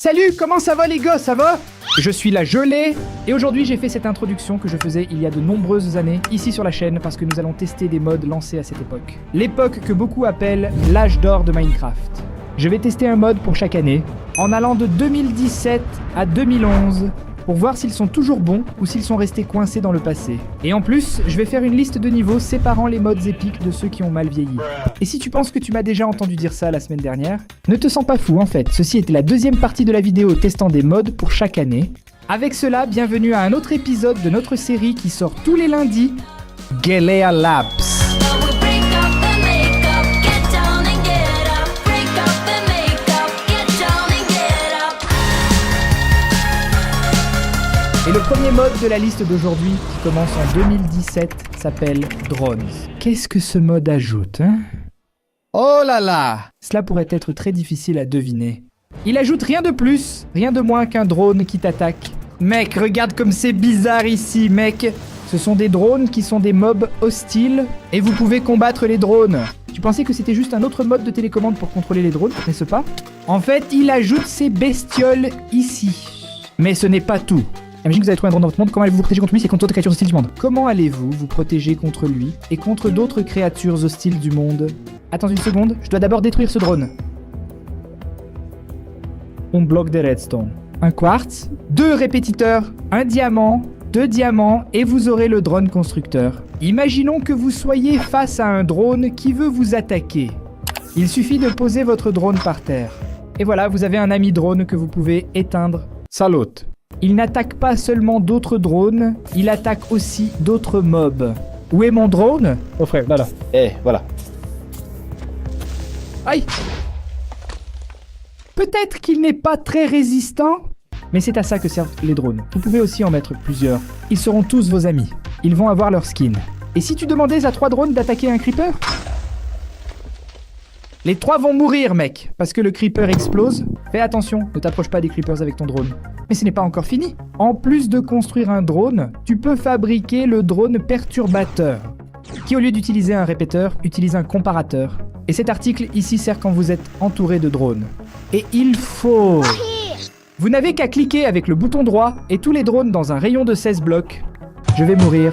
Salut, comment ça va les gars, ça va? Je suis la gelée, et aujourd'hui j'ai fait cette introduction que je faisais il y a de nombreuses années, ici sur la chaîne, parce que nous allons tester des mods lancés à cette époque. L'époque que beaucoup appellent l'âge d'or de Minecraft. Je vais tester un mode pour chaque année, en allant de 2017 à 2011, pour voir s'ils sont toujours bons ou s'ils sont restés coincés dans le passé. Et en plus, je vais faire une liste de niveaux séparant les mods épiques de ceux qui ont mal vieilli. Et si tu penses que tu m'as déjà entendu dire ça la semaine dernière, ne te sens pas fou en fait, ceci était la deuxième partie de la vidéo testant des mods pour chaque année. Avec cela, bienvenue à un autre épisode de notre série qui sort tous les lundis, Gelea Labs. Et le premier mode de la liste d'aujourd'hui, qui commence en 2017, s'appelle Drones. Qu'est-ce que ce mode ajoute, hein? Oh là là! Cela pourrait être très difficile à deviner. Il ajoute rien de plus, rien de moins qu'un drone qui t'attaque. Mec, regarde comme c'est bizarre ici, mec! Ce sont des drones qui sont des mobs hostiles, et vous pouvez combattre les drones. Tu pensais que c'était juste un autre mode de télécommande pour contrôler les drones, n'est-ce pas? En fait, il ajoute ces bestioles ici. Mais ce n'est pas tout. Imagine que vous avez trouvé un drone dans votre monde, comment allez-vous vous protéger contre lui et contre d'autres créatures hostiles du monde? Comment allez-vous vous protéger contre lui et contre d'autres créatures hostiles du monde? Attends une seconde, je dois d'abord détruire ce drone. Un bloc de redstone. Un quartz, 2 répétiteurs, un diamant, 2 diamants et vous aurez le drone constructeur. Imaginons que vous soyez face à un drone qui veut vous attaquer. Il suffit de poser votre drone par terre. Et voilà, vous avez un ami drone que vous pouvez éteindre. Salut! Il n'attaque pas seulement d'autres drones, il attaque aussi d'autres mobs. Où est mon drone? Oh frère, là. Voilà. Aïe! Peut-être qu'il n'est pas très résistant, mais c'est à ça que servent les drones. Vous pouvez aussi en mettre plusieurs. Ils seront tous vos amis. Ils vont avoir leur skin. Et si tu demandais à 3 drones d'attaquer un creeper? Les 3 vont mourir, mec, parce que le creeper explose. Fais attention, ne t'approche pas des creepers avec ton drone. Mais ce n'est pas encore fini. En plus de construire un drone, tu peux fabriquer le drone perturbateur, qui au lieu d'utiliser un répéteur, utilise un comparateur. Et cet article ici sert quand vous êtes entouré de drones. Et il faut... Vous n'avez qu'à cliquer avec le bouton droit et tous les drones dans un rayon de 16 blocs. Je vais mourir.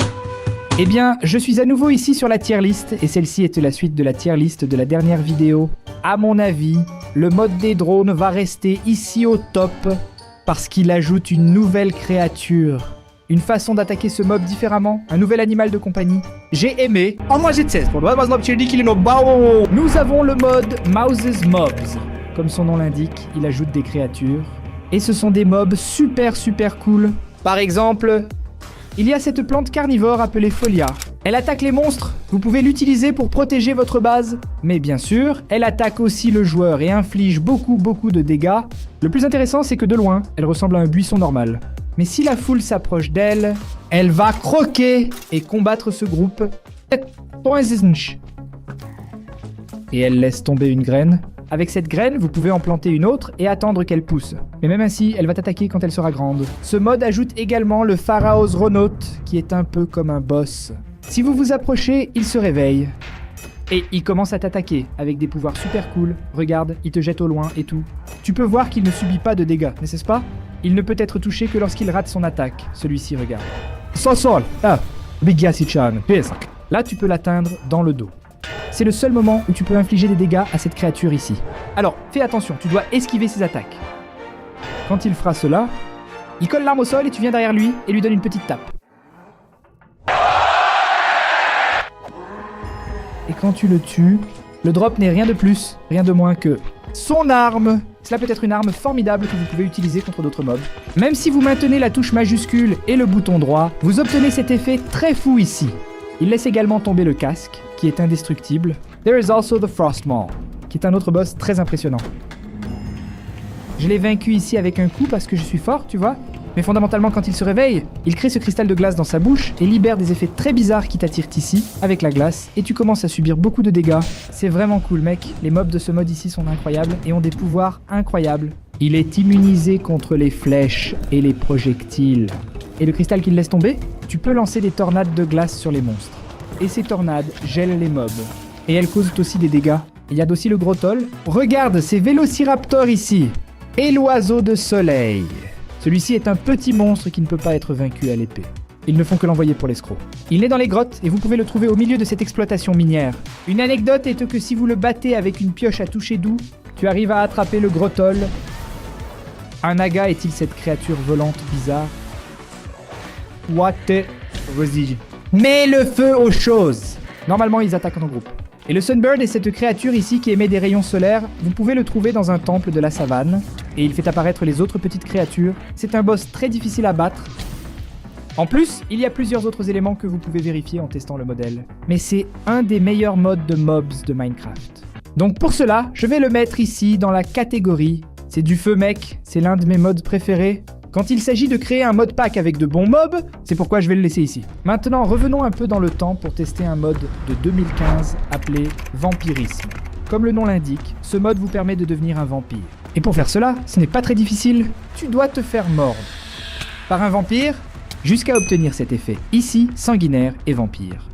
Eh bien, je suis à nouveau ici sur la tier list, et celle-ci était la suite de la tier list de la dernière vidéo. À mon avis, le mode des drones va rester ici au top, parce qu'il ajoute une nouvelle créature. Une façon d'attaquer ce mob différemment, un nouvel animal de compagnie. J'ai aimé. Nous avons le mode Mouse's Mobs. Comme son nom l'indique, il ajoute des créatures. Et ce sont des mobs super cool. Par exemple... il y a cette plante carnivore appelée Folia. Elle attaque les monstres, vous pouvez l'utiliser pour protéger votre base. Mais bien sûr, elle attaque aussi le joueur et inflige beaucoup de dégâts. Le plus intéressant, c'est que de loin, elle ressemble à un buisson normal. Mais si la foule s'approche d'elle, elle va croquer et combattre ce groupe. Et elle laisse tomber une graine. Avec cette graine, vous pouvez en planter une autre et attendre qu'elle pousse. Mais même ainsi, elle va t'attaquer quand elle sera grande. Ce mode ajoute également le Pharaoh's Renault, qui est un peu comme un boss. Si vous vous approchez, il se réveille. Et il commence à t'attaquer, avec des pouvoirs super cool. Regarde, il te jette au loin et tout. Tu peux voir qu'il ne subit pas de dégâts, n'est-ce pas? Il ne peut être touché que lorsqu'il rate son attaque. Celui-ci, regarde. Sosol! Ah! Bigyasi-chan! Là, tu peux l'atteindre dans le dos. C'est le seul moment où tu peux infliger des dégâts à cette créature ici. Alors, fais attention, tu dois esquiver ses attaques. Quand il fera cela, il colle l'arme au sol et tu viens derrière lui et lui donnes une petite tape. Et quand tu le tues, le drop n'est rien de plus, rien de moins que son arme. Cela peut être une arme formidable que vous pouvez utiliser contre d'autres mobs. Même si vous maintenez la touche majuscule et le bouton droit, vous obtenez cet effet très fou ici. Il laisse également tomber le casque, qui est indestructible. There is also the Frostmaw, qui est un autre boss très impressionnant. Je l'ai vaincu ici avec un coup parce que je suis fort, tu vois. Mais fondamentalement, quand il se réveille, il crée ce cristal de glace dans sa bouche et libère des effets très bizarres qui t'attirent ici, avec la glace, et tu commences à subir beaucoup de dégâts. C'est vraiment cool, mec. Les mobs de ce mode ici sont incroyables et ont des pouvoirs incroyables. Il est immunisé contre les flèches et les projectiles. Et le cristal qu'il laisse tomber, tu peux lancer des tornades de glace sur les monstres. Et ces tornades gèlent les mobs. Et elles causent aussi des dégâts. Il y a aussi le gros toll. Regarde ces vélociraptors ici. Et l'oiseau de soleil. Celui-ci est un petit monstre qui ne peut pas être vaincu à l'épée. Ils ne font que l'envoyer pour l'escroc. Il naît dans les grottes et vous pouvez le trouver au milieu de cette exploitation minière. Une anecdote est que si vous le battez avec une pioche à toucher doux, tu arrives à attraper le grotol. Un naga est-il cette créature volante bizarre? What the... Vas-y. Mets le feu aux choses! Normalement, ils attaquent en groupe. Et le Sunbird est cette créature ici qui émet des rayons solaires. Vous pouvez le trouver dans un temple de la savane. Et il fait apparaître les autres petites créatures. C'est un boss très difficile à battre. En plus, il y a plusieurs autres éléments que vous pouvez vérifier en testant le modèle. Mais c'est un des meilleurs modes de mobs de Minecraft. Donc pour cela, je vais le mettre ici dans la catégorie. C'est du feu mec, c'est l'un de mes mods préférés. Quand il s'agit de créer un mod pack avec de bons mobs, c'est pourquoi je vais le laisser ici. Maintenant, revenons un peu dans le temps pour tester un mode de 2015 appelé Vampirisme. Comme le nom l'indique, ce mode vous permet de devenir un vampire. Et pour faire cela, ce n'est pas très difficile. Tu dois te faire mordre par un vampire jusqu'à obtenir cet effet, ici, sanguinaire et vampire.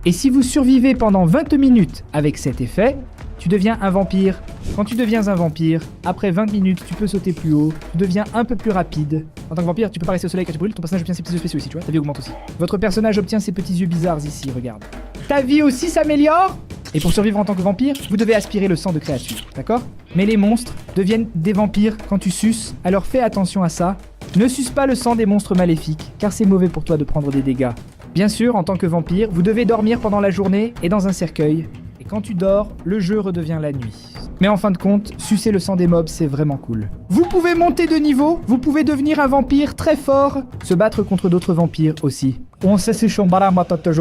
Et si vous survivez pendant 20 minutes avec cet effet, tu deviens un vampire. Quand tu deviens un vampire, après 20 minutes, tu peux sauter plus haut, tu deviens un peu plus rapide. En tant que vampire, tu peux pas rester au soleil quand tu brûles, ton personnage obtient ses petits yeux spéciaux ici, tu vois, ta vie augmente aussi. Votre personnage obtient ses petits yeux bizarres ici, regarde. Ta vie aussi s'améliore. Et pour survivre en tant que vampire, vous devez aspirer le sang de créatures, d'accord? Mais les monstres deviennent des vampires quand tu suces, alors fais attention à ça. Ne suce pas le sang des monstres maléfiques, car c'est mauvais pour toi de prendre des dégâts. Bien sûr, en tant que vampire, vous devez dormir pendant la journée et dans un cercueil. Et quand tu dors, le jeu redevient la nuit. Mais en fin de compte, sucer le sang des mobs, c'est vraiment cool. Vous pouvez monter de niveau, vous pouvez devenir un vampire très fort, se battre contre d'autres vampires aussi.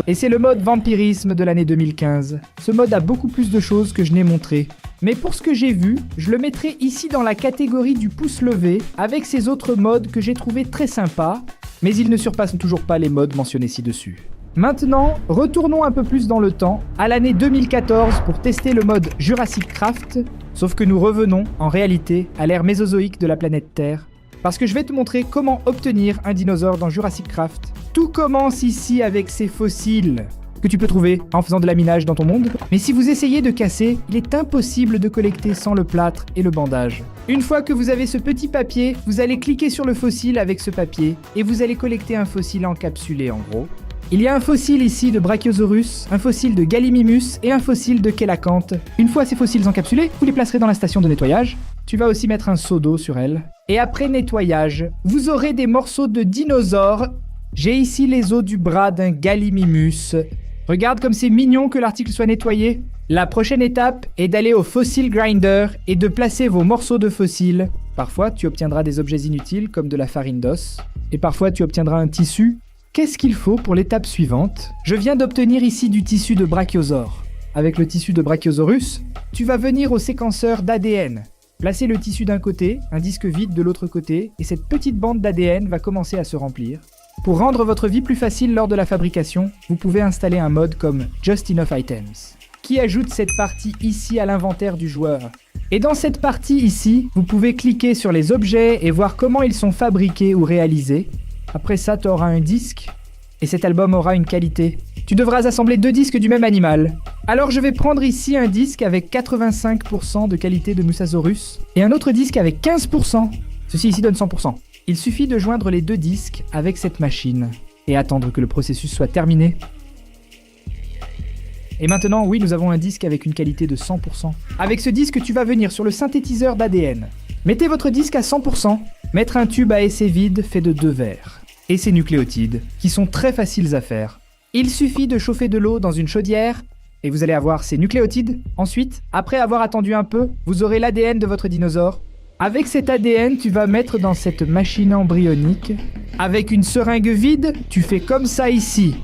Et c'est le mode vampirisme de l'année 2015. Ce mode a beaucoup plus de choses que je n'ai montré. Mais pour ce que j'ai vu, je le mettrai ici dans la catégorie du pouce levé, avec ces autres modes que j'ai trouvé très sympas, mais ils ne surpassent toujours pas les modes mentionnés ci-dessus. Maintenant, retournons un peu plus dans le temps, à l'année 2014 pour tester le mode Jurassic Craft, sauf que nous revenons, en réalité, à l'ère mésozoïque de la planète Terre, parce que je vais te montrer comment obtenir un dinosaure dans Jurassic Craft. Tout commence ici avec ces fossiles que tu peux trouver en faisant de l'aminage dans ton monde. Mais si vous essayez de casser, il est impossible de collecter sans le plâtre et le bandage. Une fois que vous avez ce petit papier, vous allez cliquer sur le fossile avec ce papier et vous allez collecter un fossile encapsulé en gros. Il y a un fossile ici de Brachiosaurus, un fossile de Gallimimus et un fossile de Kelacanthe. Une fois ces fossiles encapsulés, vous les placerez dans la station de nettoyage. Tu vas aussi mettre un seau d'eau sur elle. Et après nettoyage, vous aurez des morceaux de dinosaures. J'ai ici les os du bras d'un Gallimimus. Regarde comme c'est mignon que l'article soit nettoyé. La prochaine étape est d'aller au Fossil Grinder et de placer vos morceaux de fossiles. Parfois, tu obtiendras des objets inutiles comme de la farine d'os. Et parfois, tu obtiendras un tissu. Qu'est-ce qu'il faut pour l'étape suivante? Je viens d'obtenir ici du tissu de brachiosaure. Avec le tissu de Brachiosaurus, tu vas venir au séquenceur d'ADN. Placer le tissu d'un côté, un disque vide de l'autre côté, et cette petite bande d'ADN va commencer à se remplir. Pour rendre votre vie plus facile lors de la fabrication, vous pouvez installer un mode comme Just Enough Items, qui ajoute cette partie ici à l'inventaire du joueur. Et dans cette partie ici, vous pouvez cliquer sur les objets et voir comment ils sont fabriqués ou réalisés. Après ça, tu auras un disque, et cet album aura une qualité. Tu devras assembler 2 disques du même animal. Alors je vais prendre ici un disque avec 85% de qualité de Mosasaurus, et un autre disque avec 15%. Ceci ici donne 100%. Il suffit de joindre les 2 disques avec cette machine, et attendre que le processus soit terminé. Et maintenant, oui, nous avons un disque avec une qualité de 100%. Avec ce disque, tu vas venir sur le synthétiseur d'ADN. Mettez votre disque à 100%, mettre un tube à essai vide fait de 2 verres. Et ces nucléotides, qui sont très faciles à faire. Il suffit de chauffer de l'eau dans une chaudière, et vous allez avoir ces nucléotides. Ensuite, après avoir attendu un peu, vous aurez l'ADN de votre dinosaure. Avec cet ADN, tu vas mettre dans cette machine embryonique. Avec une seringue vide, tu fais comme ça ici.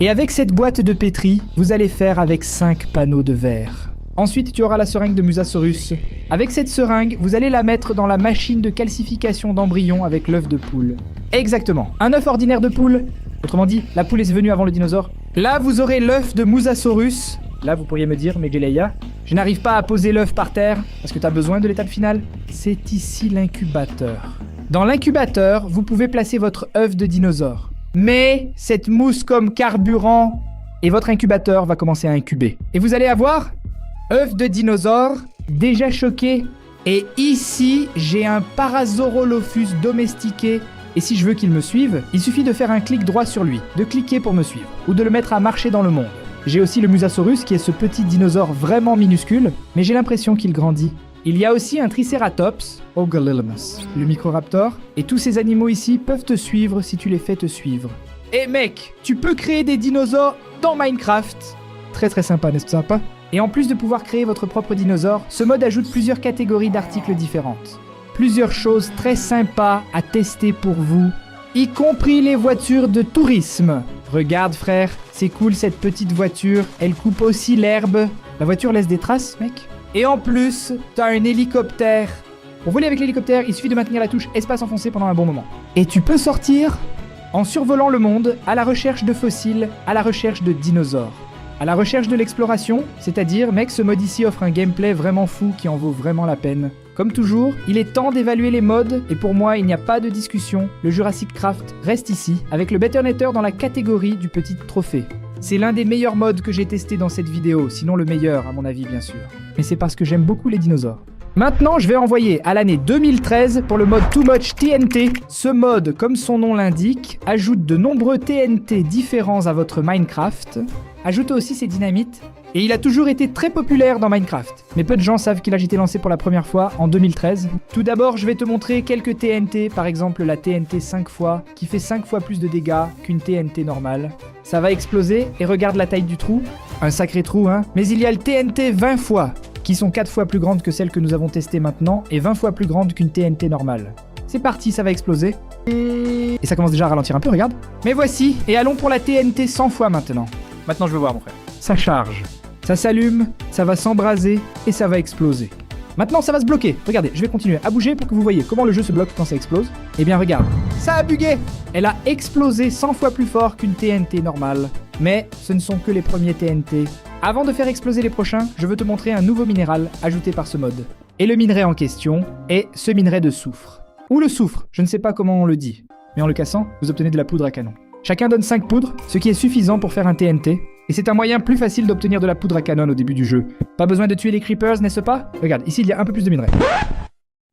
Et avec cette boîte de pétri, vous allez faire avec 5 panneaux de verre. Ensuite, tu auras la seringue de Mosasaurus. Avec cette seringue, vous allez la mettre dans la machine de calcification d'embryons avec l'œuf de poule. Exactement, un œuf ordinaire de poule. Autrement dit, la poule est venue avant le dinosaure. Là, vous aurez l'œuf de Mosasaurus. Là, vous pourriez me dire, mais Geleia, je n'arrive pas à poser l'œuf par terre parce que tu as besoin de l'étape finale. C'est ici l'incubateur. Dans l'incubateur, vous pouvez placer votre œuf de dinosaure. Mais cette mousse comme carburant et votre incubateur va commencer à incuber. Et vous allez avoir œuf de dinosaure déjà choqué Et ici, j'ai un Parasaurolophus domestiqué. Et si je veux qu'il me suive, il suffit de faire un clic droit sur lui, de cliquer pour me suivre, ou de le mettre à marcher dans le monde. J'ai aussi le Musasaurus qui est ce petit dinosaure vraiment minuscule, mais j'ai l'impression qu'il grandit. Il y a aussi un Triceratops, Ogalilimus, le Microraptor, et tous ces animaux ici peuvent te suivre si tu les fais te suivre. Et mec, tu peux créer des dinosaures dans Minecraft. Très très sympa, n'est-ce pas? Et en plus de pouvoir créer votre propre dinosaure, ce mode ajoute plusieurs catégories d'articles différentes. Plusieurs choses très sympas à tester pour vous, y compris les voitures de tourisme. Regarde frère, c'est cool cette petite voiture, elle coupe aussi l'herbe. La voiture laisse des traces, mec. Et en plus, t'as un hélicoptère. Pour voler avec l'hélicoptère, il suffit de maintenir la touche espace enfoncé pendant un bon moment. Et tu peux sortir en survolant le monde à la recherche de fossiles, à la recherche de dinosaures. À la recherche de l'exploration, c'est-à-dire, mec, ce mode ici offre un gameplay vraiment fou qui en vaut vraiment la peine. Comme toujours, il est temps d'évaluer les modes, et pour moi, il n'y a pas de discussion. Le Jurassic Craft reste ici, avec le Betternator dans la catégorie du petit trophée. C'est l'un des meilleurs modes que j'ai testé dans cette vidéo, sinon le meilleur à mon avis bien sûr. Mais c'est parce que j'aime beaucoup les dinosaures. Maintenant, je vais envoyer à l'année 2013 pour le mode Too Much TNT. Ce mode, comme son nom l'indique, ajoute de nombreux TNT différents à votre Minecraft, ajoute aussi ses dynamites, et il a toujours été très populaire dans Minecraft. Mais peu de gens savent qu'il a été lancé pour la première fois en 2013. Tout d'abord, je vais te montrer quelques TNT, par exemple la TNT 5 fois, qui fait 5 fois plus de dégâts qu'une TNT normale. Ça va exploser, et regarde la taille du trou. Un sacré trou, hein. Mais il y a le TNT 20 fois, qui sont 4 fois plus grandes que celles que nous avons testées maintenant, et 20 fois plus grandes qu'une TNT normale. C'est parti, ça va exploser. Et ça commence déjà à ralentir un peu, regarde. Mais voici, et allons pour la TNT 100 fois maintenant. Maintenant je veux voir mon frère. Ça charge, ça s'allume, ça va s'embraser, et ça va exploser. Maintenant ça va se bloquer. Regardez, je vais continuer à bouger pour que vous voyez comment le jeu se bloque quand ça explose. Eh bien regarde, ça a bugué. Elle a explosé 100 fois plus fort qu'une TNT normale. Mais ce ne sont que les premiers TNT. Avant de faire exploser les prochains, je veux te montrer un nouveau minéral ajouté par ce mode. Et le minerai en question est ce minerai de soufre. Ou le soufre, je ne sais pas comment on le dit. Mais en le cassant, vous obtenez de la poudre à canon. Chacun donne 5 poudres, ce qui est suffisant pour faire un TNT. Et c'est un moyen plus facile d'obtenir de la poudre à canon au début du jeu. Pas besoin de tuer les creepers, n'est-ce pas? Regarde, ici il y a un peu plus de minerai.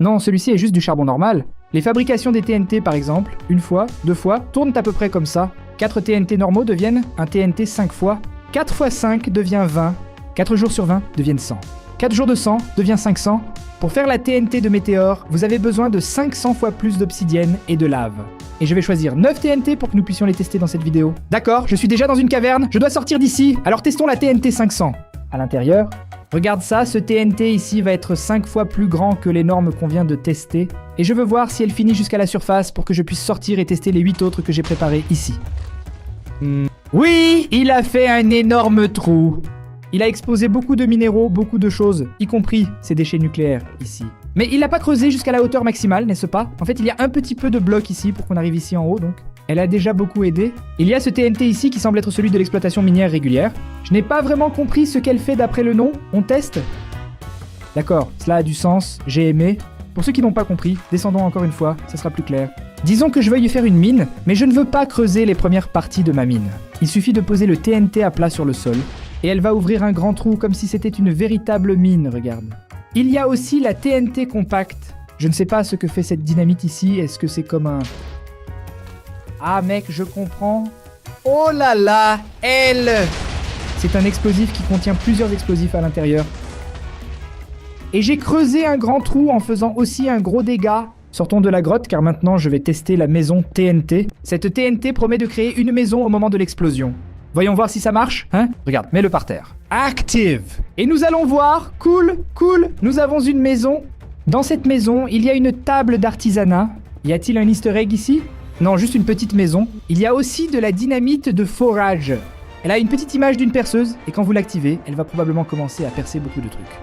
Non, celui-ci est juste du charbon normal. Les fabrications des TNT par exemple, une fois, 2 fois, tournent à peu près comme ça. 4 TNT normaux deviennent un TNT 5 fois. 4 x 5 devient 20. 4 jours sur 20 deviennent 100. 4 jours de 100 devient 500. Pour faire la TNT de météore, vous avez besoin de 500 fois plus d'obsidienne et de lave. Et je vais choisir 9 TNT pour que nous puissions les tester dans cette vidéo. D'accord, je suis déjà dans une caverne, je dois sortir d'ici, alors testons la TNT 500. À l'intérieur, regarde ça, ce TNT ici va être 5 fois plus grand que les normes qu'on vient de tester. Et je veux voir si elle finit jusqu'à la surface pour que je puisse sortir et tester les 8 autres que j'ai préparés ici. Oui, il a fait un énorme trou. Il a exposé beaucoup de minéraux, beaucoup de choses, y compris ces déchets nucléaires ici. Mais il l'a pas creusé jusqu'à la hauteur maximale, n'est-ce pas? En fait, il y a un petit peu de bloc ici pour qu'on arrive ici en haut, donc. Elle a déjà beaucoup aidé. Il y a ce TNT ici qui semble être celui de l'exploitation minière régulière. Je n'ai pas vraiment compris ce qu'elle fait d'après le nom. On teste? D'accord, cela a du sens, j'ai aimé. Pour ceux qui n'ont pas compris, descendons encore une fois, ça sera plus clair. Disons que je veuille y faire une mine, mais je ne veux pas creuser les premières parties de ma mine. Il suffit de poser le TNT à plat sur le sol, et elle va ouvrir un grand trou comme si c'était une véritable mine, regarde. Il y a aussi la TNT compacte. Je ne sais pas ce que fait cette dynamite ici, est-ce que c'est comme un... Ah mec, je comprends. Oh là là, elle! C'est un explosif qui contient plusieurs explosifs à l'intérieur. Et j'ai creusé un grand trou en faisant aussi un gros dégât. Sortons de la grotte car maintenant je vais tester la maison TNT. Cette TNT promet de créer une maison au moment de l'explosion. Voyons voir si ça marche, hein? Regarde, mets-le par terre. Active! Et nous allons voir, cool, nous avons une maison. Dans cette maison, il y a une table d'artisanat. Y a-t-il un easter egg ici? Non, juste une petite maison. Il y a aussi de la dynamite de forage. Elle a une petite image d'une perceuse, et quand vous l'activez, elle va probablement commencer à percer beaucoup de trucs.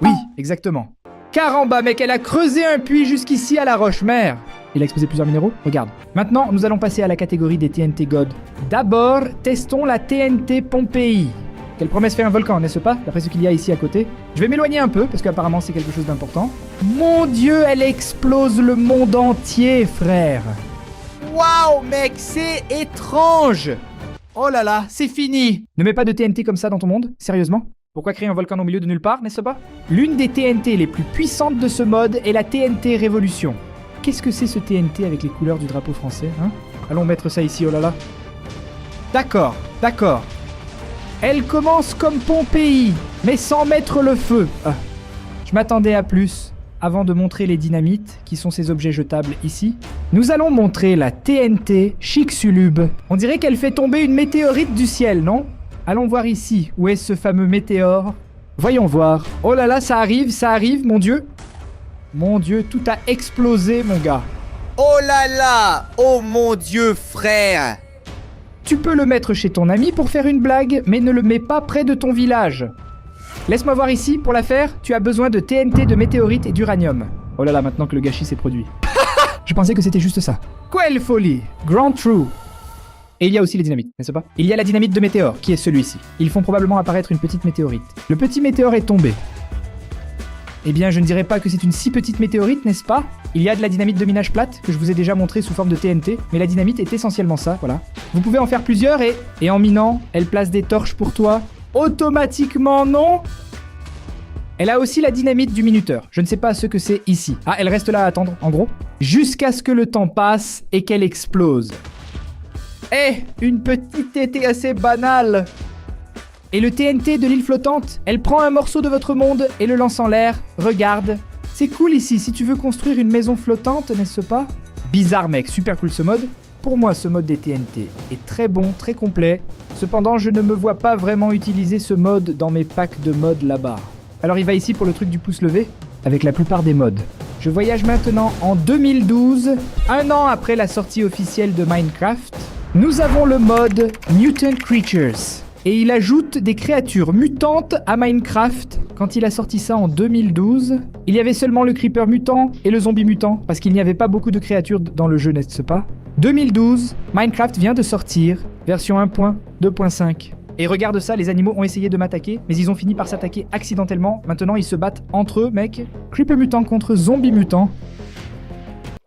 Oui, exactement. Caramba, mec, elle a creusé un puits jusqu'ici à la roche-mère. Il a exposé plusieurs minéraux. Regarde. Maintenant, nous allons passer à la catégorie des TNT God. D'abord, testons la TNT Pompéi. Quelle promesse fait un volcan, n'est-ce pas? D'après ce qu'il y a ici à côté. Je vais m'éloigner un peu, parce qu'apparemment c'est quelque chose d'important. Mon Dieu, elle explose le monde entier, frère. Waouh, mec, c'est étrange. Oh là là, c'est fini. Ne mets pas de TNT comme ça dans ton monde, sérieusement? Pourquoi créer un volcan au milieu de nulle part, n'est-ce pas? L'une des TNT les plus puissantes de ce mode est la TNT Révolution. Qu'est-ce que c'est ce TNT avec les couleurs du drapeau français, hein? Allons mettre ça ici, oh là là. D'accord, d'accord. Elle commence comme Pompéi, mais sans mettre le feu. Ah. Je m'attendais à plus. Avant de montrer les dynamites, qui sont ces objets jetables ici, nous allons montrer la TNT Chicxulub. On dirait qu'elle fait tomber une météorite du ciel, non? Allons voir ici, où est ce fameux météore? Voyons voir. Oh là là, ça arrive, mon Dieu. Mon Dieu, tout a explosé, mon gars. Oh là là! Oh mon Dieu, frère! Tu peux le mettre chez ton ami pour faire une blague, mais ne le mets pas près de ton village. Laisse-moi voir ici, pour la faire, tu as besoin de TNT, de météorites et d'uranium. Oh là là, maintenant que le gâchis s'est produit. Je pensais que c'était juste ça. Quelle folie! Grand True. Et il y a aussi les dynamites, n'est-ce pas? Il y a la dynamite de météore, qui est celui-ci. Ils font probablement apparaître une petite météorite. Le petit météore est tombé. Eh bien, je ne dirais pas que c'est une si petite météorite, n'est-ce pas? Il y a de la dynamite de minage plate, que je vous ai déjà montré sous forme de TNT, mais la dynamite est essentiellement ça, voilà. Vous pouvez en faire plusieurs et en minant, elle place des torches pour toi. Automatiquement, non? Elle a aussi la dynamite du minuteur. Je ne sais pas ce que c'est ici. Ah, elle reste là à attendre, en gros. Jusqu'à ce que le temps passe et qu'elle explose. Eh, une petite TNT assez banale. Et le TNT de l'île flottante, elle prend un morceau de votre monde et le lance en l'air. Regarde. C'est cool ici, si tu veux construire une maison flottante, n'est-ce pas? Bizarre mec, super cool ce mode. Pour moi, ce mode des TNT est très bon, très complet. Cependant, je ne me vois pas vraiment utiliser ce mode dans mes packs de mods là-bas. Alors il va ici pour le truc du pouce levé, avec la plupart des mods. Je voyage maintenant en 2012, un an après la sortie officielle de Minecraft. Nous avons le mode Mutant Creatures. Et il ajoute des créatures mutantes à Minecraft. Quand il a sorti ça en 2012, il y avait seulement le creeper mutant et le zombie mutant, parce qu'il n'y avait pas beaucoup de créatures dans le jeu, n'est-ce pas? 2012, Minecraft vient de sortir, version 1.2.5. Et regarde ça, les animaux ont essayé de m'attaquer, mais ils ont fini par s'attaquer accidentellement. Maintenant, ils se battent entre eux, mec. Creeper mutant contre zombie mutant.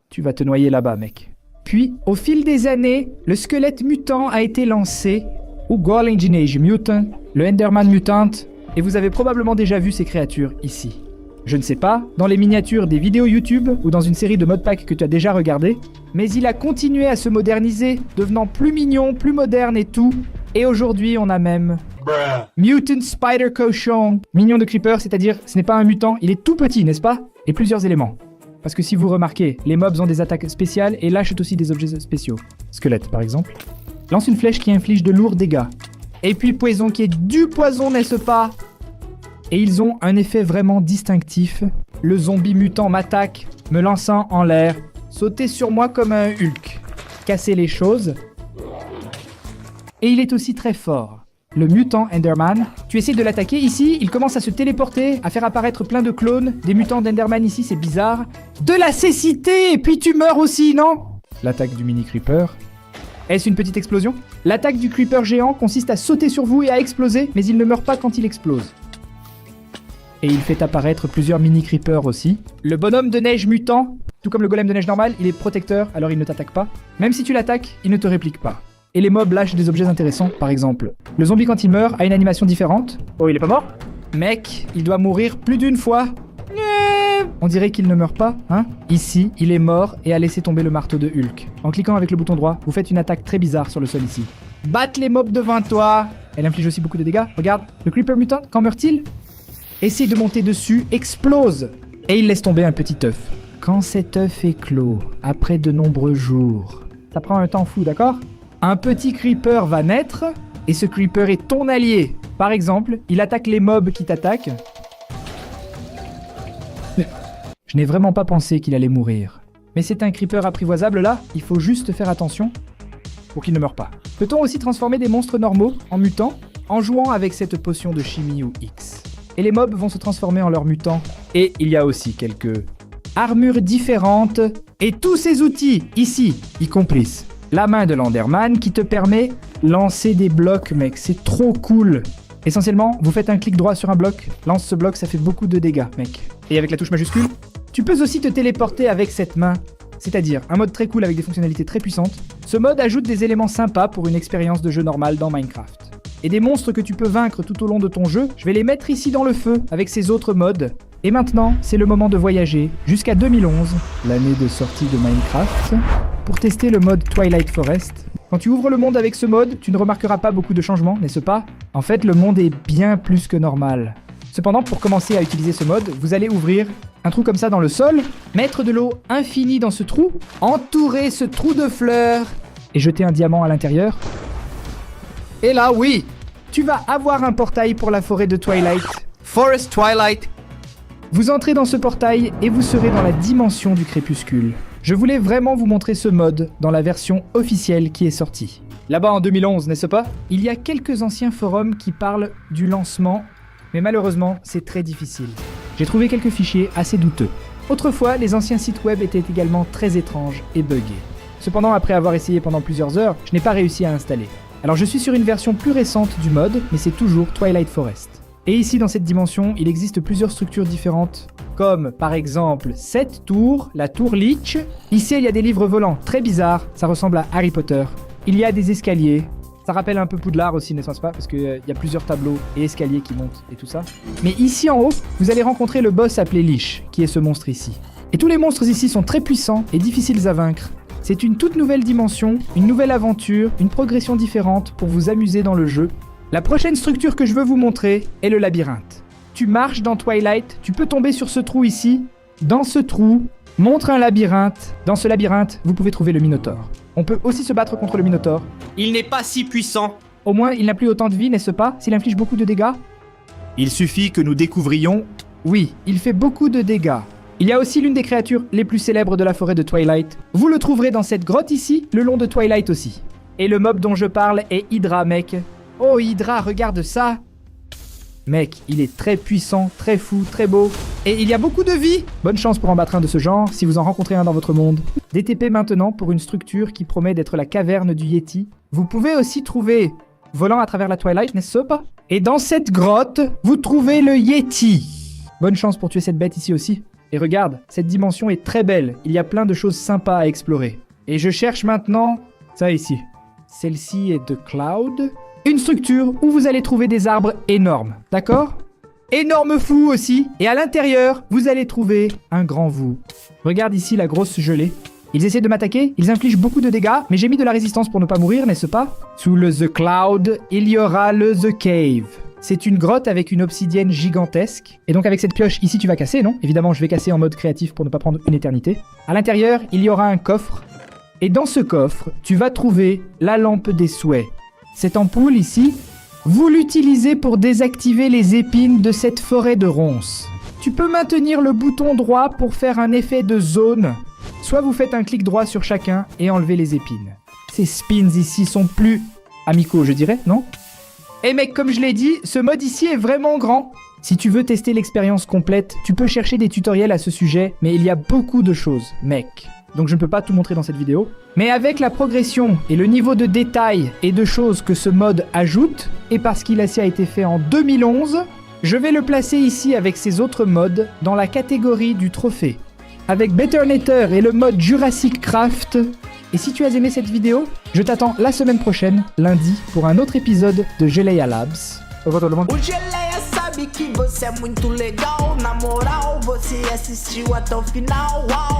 Tu vas te noyer là-bas, mec. Puis, au fil des années, le squelette mutant a été lancé, ou Golenginage Mutant, le Enderman Mutant, et vous avez probablement déjà vu ces créatures ici. Je ne sais pas, dans les miniatures des vidéos YouTube ou dans une série de modpacks que tu as déjà regardé, mais il a continué à se moderniser, devenant plus mignon, plus moderne et tout, et aujourd'hui on a même Mutant Spider Cochon, mignon de creeper, c'est-à-dire ce n'est pas un mutant, il est tout petit, n'est-ce pas? Et plusieurs éléments. Parce que si vous remarquez, les mobs ont des attaques spéciales et lâchent aussi des objets spéciaux. Squelette par exemple. Lance une flèche qui inflige de lourds dégâts. Et puis poison qui est du poison, n'est-ce pas? Et ils ont un effet vraiment distinctif. Le zombie mutant m'attaque, me lançant en l'air, sauter sur moi comme un Hulk, casser les choses. Et il est aussi très fort. Le mutant Enderman, tu essaies de l'attaquer ici, il commence à se téléporter, à faire apparaître plein de clones, des mutants d'Enderman ici, c'est bizarre. De la cécité, et puis tu meurs aussi, non? L'attaque du mini creeper. Est-ce une petite explosion? L'attaque du creeper géant consiste à sauter sur vous et à exploser, mais il ne meurt pas quand il explose. Et il fait apparaître plusieurs mini creepers aussi. Le bonhomme de neige mutant, tout comme le golem de neige normal, il est protecteur, alors il ne t'attaque pas. Même si tu l'attaques, il ne te réplique pas. Et les mobs lâchent des objets intéressants, par exemple. Le zombie quand il meurt a une animation différente. Oh, il est pas mort? Mec, il doit mourir plus d'une fois. On dirait qu'il ne meurt pas, hein? Ici, il est mort et a laissé tomber le marteau de Hulk. En cliquant avec le bouton droit, vous faites une attaque très bizarre sur le sol ici. Batte les mobs devant toi. Elle inflige aussi beaucoup de dégâts. Regarde, le creeper mutant, quand meurt-il? Essaye de monter dessus, explose. Et il laisse tomber un petit œuf. Quand cet œuf éclot, après de nombreux jours, ça prend un temps fou, d'accord? Un petit creeper va naître, et ce creeper est ton allié. Par exemple, il attaque les mobs qui t'attaquent. Je n'ai vraiment pas pensé qu'il allait mourir. Mais c'est un creeper apprivoisable là, il faut juste faire attention pour qu'il ne meure pas. Peut-on aussi transformer des monstres normaux en mutants en jouant avec cette potion de chimie ou X? Et les mobs vont se transformer en leurs mutants. Et il y a aussi quelques armures différentes. Et tous ces outils, ici, y complice. La main de l'Enderman qui te permet de lancer des blocs, mec. C'est trop cool. Essentiellement, vous faites un clic droit sur un bloc, lance ce bloc, ça fait beaucoup de dégâts, mec. Et avec la touche majuscule, tu peux aussi te téléporter avec cette main. C'est-à-dire un mode très cool avec des fonctionnalités très puissantes. Ce mode ajoute des éléments sympas pour une expérience de jeu normale dans Minecraft. et des monstres que tu peux vaincre tout au long de ton jeu, je vais les mettre ici dans le feu avec ces autres mods. Et maintenant, c'est le moment de voyager jusqu'à 2011, l'année de sortie de Minecraft, pour tester le mode Twilight Forest. Quand tu ouvres le monde avec ce mode, tu ne remarqueras pas beaucoup de changements, n'est-ce pas? En fait, le monde est bien plus que normal. Cependant, pour commencer à utiliser ce mode, vous allez ouvrir un trou comme ça dans le sol, mettre de l'eau infinie dans ce trou, entourer ce trou de fleurs et jeter un diamant à l'intérieur. Et là, oui, tu vas avoir un portail pour la forêt de Twilight. Forest Twilight. Vous entrez dans ce portail et vous serez dans la dimension du crépuscule. Je voulais vraiment vous montrer ce mode dans la version officielle qui est sortie. Là-bas en 2011, n'est-ce pas? Il y a quelques anciens forums qui parlent du lancement, mais malheureusement, c'est très difficile. J'ai trouvé quelques fichiers assez douteux. Autrefois, les anciens sites web étaient également très étranges et buggés. Cependant, après avoir essayé pendant plusieurs heures, je n'ai pas réussi à installer. Alors je suis sur une version plus récente du mode, mais c'est toujours Twilight Forest. Et ici, dans cette dimension, il existe plusieurs structures différentes, comme par exemple cette tour, la tour Leech. Ici, il y a des livres volants très bizarres, ça ressemble à Harry Potter. Il y a des escaliers, ça rappelle un peu Poudlard aussi, n'est-ce pas? Parce qu'il y a plusieurs tableaux et escaliers qui montent et tout ça. Mais ici en haut, vous allez rencontrer le boss appelé Leech, qui est ce monstre ici. Et tous les monstres ici sont très puissants et difficiles à vaincre. C'est une toute nouvelle dimension, une nouvelle aventure, une progression différente pour vous amuser dans le jeu. La prochaine structure que je veux vous montrer est le labyrinthe. Tu marches dans Twilight, tu peux tomber sur ce trou ici. Dans ce trou, montre un labyrinthe. Dans ce labyrinthe, vous pouvez trouver le Minotaure. On peut aussi se battre contre le Minotaure. Il n'est pas si puissant. Au moins, il n'a plus autant de vie, n'est-ce pas? S'il inflige beaucoup de dégâts? Il suffit que nous découvrions... Oui, il fait beaucoup de dégâts. Il y a aussi l'une des créatures les plus célèbres de la forêt de Twilight. Vous le trouverez dans cette grotte ici, le long de Twilight aussi. Et le mob dont je parle est Hydra, mec. Oh Hydra, regarde ça! Mec, il est très puissant, très fou, très beau. Et il y a beaucoup de vie! Bonne chance pour en battre un de ce genre, si vous en rencontrez un dans votre monde. DTP maintenant pour une structure qui promet d'être la caverne du Yeti. Vous pouvez aussi trouver, volant à travers la Twilight, n'est-ce pas? Et dans cette grotte, vous trouvez le Yeti. Bonne chance pour tuer cette bête ici aussi. Et regarde, cette dimension est très belle, il y a plein de choses sympas à explorer. Et je cherche maintenant ça ici. Celle-ci est de Cloud. Une structure où vous allez trouver des arbres énormes, d'accord? Énorme fou aussi. Et à l'intérieur, vous allez trouver un grand vous. Regarde ici la grosse gelée. Ils essaient de m'attaquer, ils infligent beaucoup de dégâts, mais j'ai mis de la résistance pour ne pas mourir, n'est-ce pas? Sous le The Cloud, il y aura le The Cave. C'est une grotte avec une obsidienne gigantesque. Et donc avec cette pioche, ici tu vas casser, non? Évidemment, je vais casser en mode créatif pour ne pas prendre une éternité. À l'intérieur, il y aura un coffre. Et dans ce coffre, tu vas trouver la lampe des souhaits. Cette ampoule ici, vous l'utilisez pour désactiver les épines de cette forêt de ronces. Tu peux maintenir le bouton droit pour faire un effet de zone. Soit vous faites un clic droit sur chacun et enlevez les épines. Ces spins ici sont plus amicaux, je dirais, non? Et mec, comme je l'ai dit, ce mode ici est vraiment grand. Si tu veux tester l'expérience complète, tu peux chercher des tutoriels à ce sujet, mais il y a beaucoup de choses, mec. Donc je ne peux pas tout montrer dans cette vidéo. Mais avec la progression et le niveau de détail et de choses que ce mode ajoute, et parce qu'il a été fait en 2011, je vais le placer ici avec ses autres mods dans la catégorie du trophée. Avec Betternator et le mode Jurassic Craft. Et si tu as aimé cette vidéo, je t'attends la semaine prochaine, lundi, pour un autre épisode de Geleia Labs. Au revoir tout le monde. O Geleia sabe que você é muito legal. Na moral, você assistiu até o final. Uau.